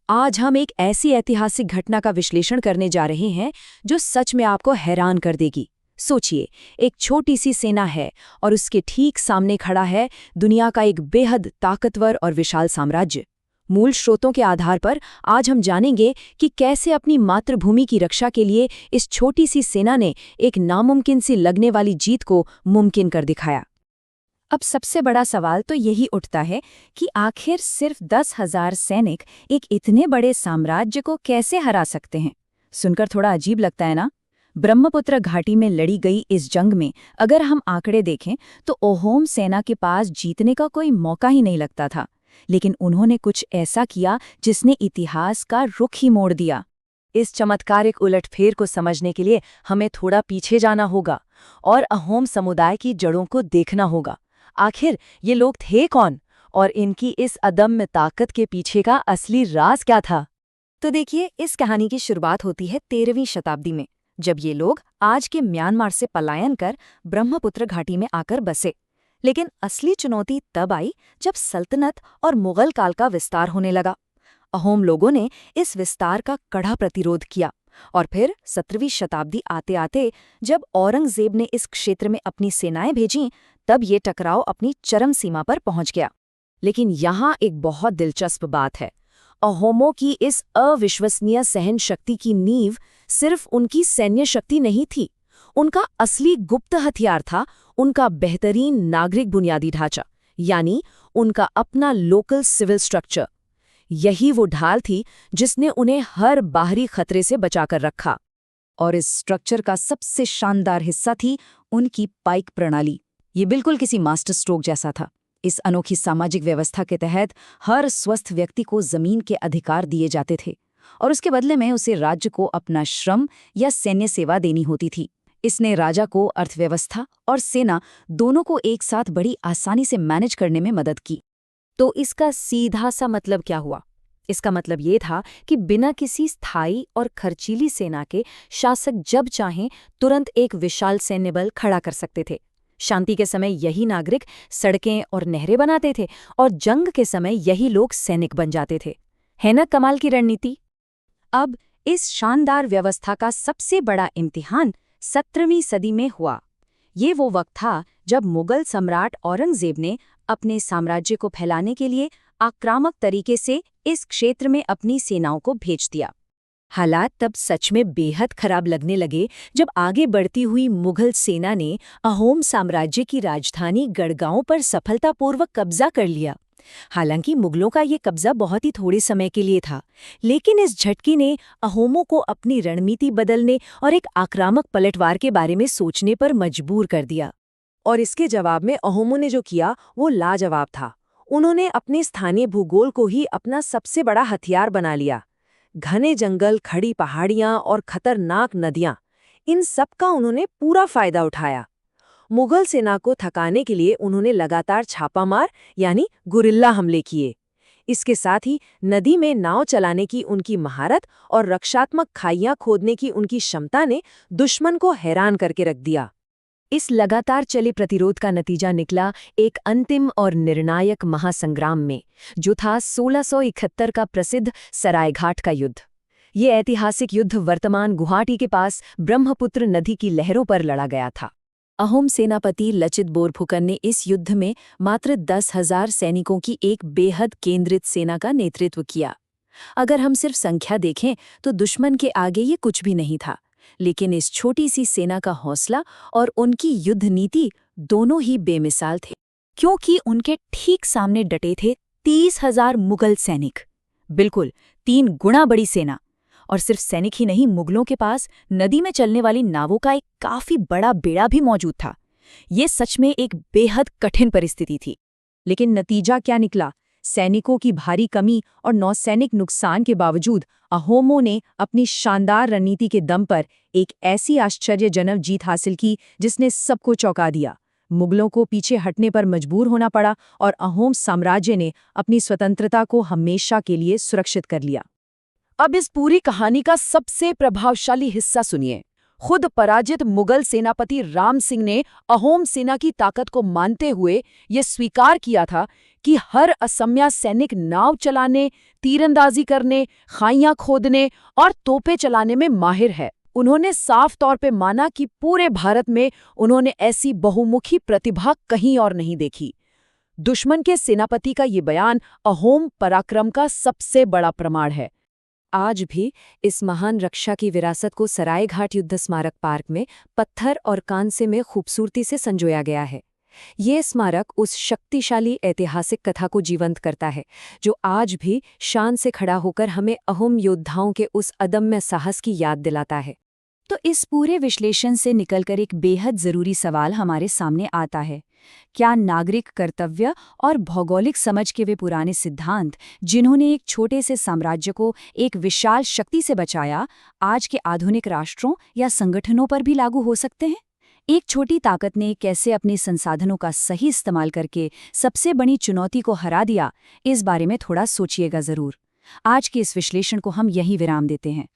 आज हम एक ऐसी ऐतिहासिक घटना का विश्लेषण करने जा रहे हैं जो सच में आपको हैरान कर देगी। सोचिए, एक छोटी सी सेना है और उसके ठीक सामने खड़ा है दुनिया का एक बेहद ताकतवर और विशाल साम्राज्य। मूल स्रोतों के आधार पर आज हम जानेंगे कि कैसे अपनी मातृभूमि की रक्षा के लिए इस छोटी सी सेना ने एक नामुमकिन सी लगने वाली जीत को मुमकिन कर दिखाया। अब सबसे बड़ा सवाल तो यही उठता है कि आखिर सिर्फ 10,000 सैनिक एक इतने बड़े साम्राज्य को कैसे हरा सकते हैं। सुनकर थोड़ा अजीब लगता है ना। ब्रह्मपुत्र घाटी में लड़ी गई इस जंग में अगर हम आंकड़े देखें तो अहोम सेना के पास जीतने का कोई मौका ही नहीं लगता था, लेकिन उन्होंने कुछ ऐसा किया जिसने इतिहास का रुख ही मोड़ दिया। इस चमत्कारिक उलटफेर को समझने के लिए हमें थोड़ा पीछे जाना होगा और अहोम समुदाय की जड़ों को देखना होगा। आखिर ये लोग थे कौन और इनकी इस अदम्य ताकत के पीछे का असली राज क्या था? तो देखिए, इस कहानी की शुरुआत होती है 13वीं शताब्दी में, जब ये लोग आज के म्यांमार से पलायन कर ब्रह्मपुत्र घाटी में आकर बसे। लेकिन असली चुनौती तब आई जब सल्तनत और मुगल काल का विस्तार होने लगा। अहोम लोगों ने इस विस्तार का कड़ा प्रतिरोध किया और फिर 17वीं शताब्दी आते आते जब औरंगजेब ने इस क्षेत्र में अपनी सेनाएं भेजीं, तब ये टकराव अपनी चरम सीमा पर पहुंच गया। लेकिन यहाँ एक बहुत दिलचस्प बात है। अहोमों की इस अविश्वसनीय सहन शक्ति की नींव सिर्फ उनकी सैन्य शक्ति नहीं थी। उनका असली गुप्त हथियार था उनका बेहतरीन नागरिक बुनियादी ढांचा, यानी उनका अपना लोकल सिविल स्ट्रक्चर। यही वो ढाल थी जिसने उन्हें हर बाहरी खतरे से बचाकर रखा। और इस स्ट्रक्चर का सबसे शानदार हिस्सा थी उनकी पाइक प्रणाली। ये बिल्कुल किसी मास्टर स्ट्रोक जैसा था। इस अनोखी सामाजिक व्यवस्था के तहत हर स्वस्थ व्यक्ति को जमीन के अधिकार दिए जाते थे और उसके बदले में उसे राज्य को अपना श्रम या सैन्य सेवा देनी होती थी। इसने राजा को अर्थव्यवस्था और सेना दोनों को एक साथ बड़ी आसानी से मैनेज करने में मदद की। तो इसका सीधा सा मतलब क्या हुआ? इसका मतलब ये था कि बिना किसी स्थायी और खर्चीली सेना के शासक जब चाहें तुरंत एक विशाल सैन्य बल खड़ा कर सकते थे। शांति के समय यही नागरिक सड़कें और नहरें बनाते थे और जंग के समय यही लोग सैनिक बन जाते थे। है ना कमाल की रणनीति? अब इस शानदार व्यवस्था का सबसे बड़ा इम्तिहान 17वीं सदी में हुआ। ये वो वक्त था जब मुगल सम्राट औरंगजेब ने अपने साम्राज्य को फैलाने के लिए आक्रामक तरीके से इस क्षेत्र में अपनी सेनाओं को भेज दिया। हालात तब सच में बेहद खराब लगने लगे जब आगे बढ़ती हुई मुगल सेना ने अहोम साम्राज्य की राजधानी गढ़गांव पर सफलतापूर्वक कब्जा कर लिया। हालांकि मुगलों का ये कब्जा बहुत ही थोड़े समय के लिए था, लेकिन इस झटके ने अहोमों को अपनी रणनीति बदलने और एक आक्रामक पलटवार के बारे में सोचने पर मजबूर कर दिया। और इसके जवाब में अहोमों ने जो किया वो लाजवाब था। उन्होंने अपने स्थानीय भूगोल को ही अपना सबसे बड़ा हथियार बना लिया। घने जंगल, खड़ी पहाड़ियां और खतरनाक नदियां, इन सब का उन्होंने पूरा फायदा उठाया। मुगल सेना को थकाने के लिए उन्होंने लगातार छापामार यानी गुरिल्ला हमले किए। इसके साथ ही नदी में नाव चलाने की उनकी महारत और रक्षात्मक खाइयां खोदने की उनकी क्षमता ने दुश्मन को हैरान करके रख दिया। इस लगातार चले प्रतिरोध का नतीजा निकला एक अंतिम और निर्णायक महासंग्राम में, जो था 1671 का प्रसिद्ध सरायघाट का युद्ध। ये ऐतिहासिक युद्ध वर्तमान गुवाहाटी के पास ब्रह्मपुत्र नदी की लहरों पर लड़ा गया था। अहोम सेनापति लचित बोरफुकन ने इस युद्ध में मात्र 10,000 सैनिकों की एक बेहद केंद्रित सेना का नेतृत्व किया। अगर हम सिर्फ संख्या देखें तो दुश्मन के आगे ये कुछ भी नहीं था, लेकिन इस छोटी सी सेना का हौसला और उनकी युद्ध नीति दोनों ही बेमिसाल थे, क्योंकि उनके ठीक सामने डटे थे 30,000 मुगल सैनिक। बिल्कुल 3 गुना बड़ी सेना। और सिर्फ सैनिक ही नहीं, मुगलों के पास नदी में चलने वाली नावों का एक काफी बड़ा बेड़ा भी मौजूद था। ये सच में एक बेहद कठिन परिस्थिति थी। लेकिन नतीजा क्या निकला? सैनिकों की भारी कमी और नौसैनिक नुकसान के बावजूद अहोमों ने अपनी शानदार रणनीति के दम पर एक ऐसी आश्चर्यजनक जीत हासिल की जिसने सबको चौंका दिया। मुगलों को पीछे हटने पर मजबूर होना पड़ा और अहोम साम्राज्य ने अपनी स्वतंत्रता को हमेशा के लिए सुरक्षित कर लिया। अब इस पूरी कहानी का सबसे प्रभावशाली हिस्सा सुनिए। खुद पराजित मुगल सेनापति राम सिंह ने अहोम सेना की ताकत को मानते हुए ये स्वीकार किया था कि हर असमिया सैनिक नाव चलाने, तीरंदाजी करने, खाइयां खोदने और तोपें चलाने में माहिर है। उन्होंने साफ तौर पे माना कि पूरे भारत में उन्होंने ऐसी बहुमुखी प्रतिभा कहीं और नहीं देखी। दुश्मन के सेनापति का ये बयान अहोम पराक्रम का सबसे बड़ा प्रमाण है। आज भी इस महान रक्षा की विरासत को सरायघाट युद्ध स्मारक पार्क में पत्थर और कांसे में खूबसूरती से संजोया गया है। ये स्मारक उस शक्तिशाली ऐतिहासिक कथा को जीवंत करता है, जो आज भी शान से खड़ा होकर हमें अहोम योद्धाओं के उस अदम्य साहस की याद दिलाता है। तो इस पूरे विश्लेषण से निकलकर एक बेहद ज़रूरी सवाल हमारे सामने आता है। क्या नागरिक कर्तव्य और भौगोलिक समझ के वे पुराने सिद्धांत, जिन्होंने एक छोटे से साम्राज्य को एक विशाल शक्ति से बचाया, आज के आधुनिक राष्ट्रों या संगठनों पर भी लागू हो सकते हैं? एक छोटी ताकत ने कैसे अपने संसाधनों का सही इस्तेमाल करके सबसे बड़ी चुनौती को हरा दिया, इस बारे में थोड़ा सोचिएगा ज़रूर। आज के इस विश्लेषण को हम यहीं विराम देते हैं।